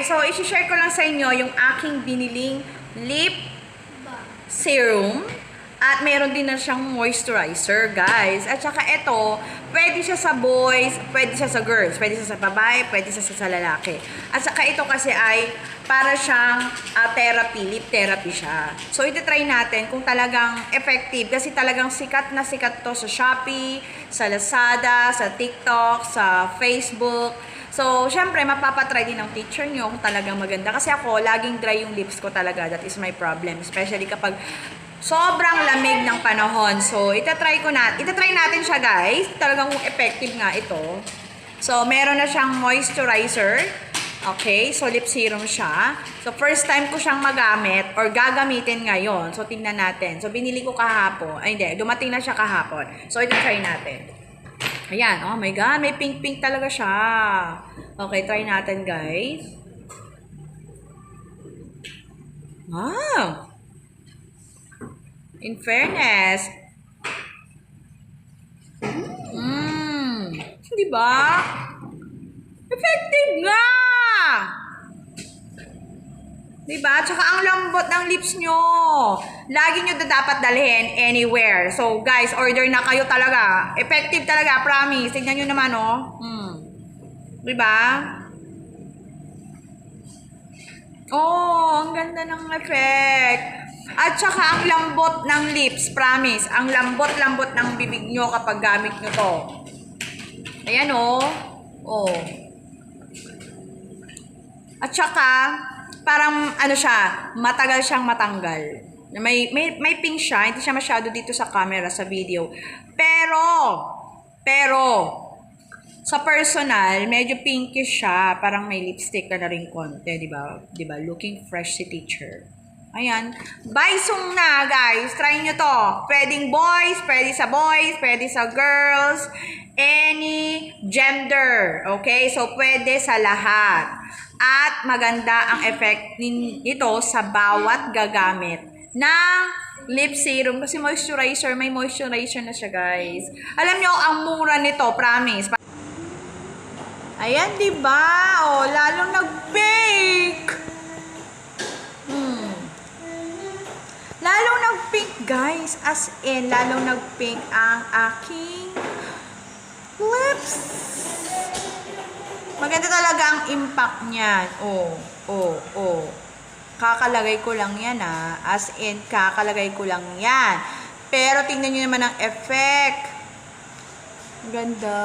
Okay, so isi-share ko lang sa inyo yung aking biniling lip serum. At meron din na siyang moisturizer, guys. At saka ito, pwede siya sa boys, pwede siya sa girls, pwede siya sa babae, pwede siya sa lalaki. At saka ito kasi ay para siyang therapy, lip therapy siya. So, iti-try natin kung talagang effective. Kasi talagang sikat na sikat to sa Shopee, sa Lazada, sa TikTok, sa Facebook. So, syempre, mapapatry din ng teacher nyo kung talagang maganda. Kasi ako, laging dry yung lips ko talaga. That is my problem. Especially kapag sobrang lamig ng panahon. So, itatry natin siya, guys. Talagang effective nga ito. So, meron na siyang moisturizer. Okay, so lip serum siya. So, first time ko siyang magamit or gagamitin ngayon. So, tingnan natin. So, binili ko kahapon. Ay, hindi. Dumating na siya kahapon. So, itatry natin. Ayan. Oh my God. May pink-pink talaga siya. Okay, try natin, guys. Wow! In fairness. Di ba? Effective nga! Di ba? Tsaka ang lambot ng lips nyo. Lagi nyo dapat dalhin anywhere. So, guys, order na kayo talaga. Effective talaga, promise. Tignan nyo naman, oh. Di ba? Oh, ang ganda ng effect. At saka ang lambot ng lips, promise. Ang lambot-lambot ng bibig nyo kapag gamit nyo to. Ayan, oh. Oh. At saka, parang ano siya, matagal siyang matanggal. May pink siya, hindi siya masyado dito sa camera, sa video. Pero, sa personal, medyo pinkish siya. Parang may lipstick na rin konti, di ba? Di ba? Looking fresh si teacher. Ayan. Baisong na, guys. Try nyo to. Pwedeng boys, pwede sa girls, any gender. Okay? So, pwede sa lahat. At maganda ang effect nito sa bawat gagamit ng lip serum. Kasi moisturizer, may moisturizer na siya, guys. Alam nyo, ang mura nito, promise. Ayan, diba? O, lalong nag-bake. Lalong nag-pink, guys. As in, lalong nag-pink ang aking lips. Maganda talaga ang impact niyan. Oh. Kakalagay ko lang yan, ah. As in, kakalagay ko lang yan. Pero tingnan nyo naman ang effect. Ganda.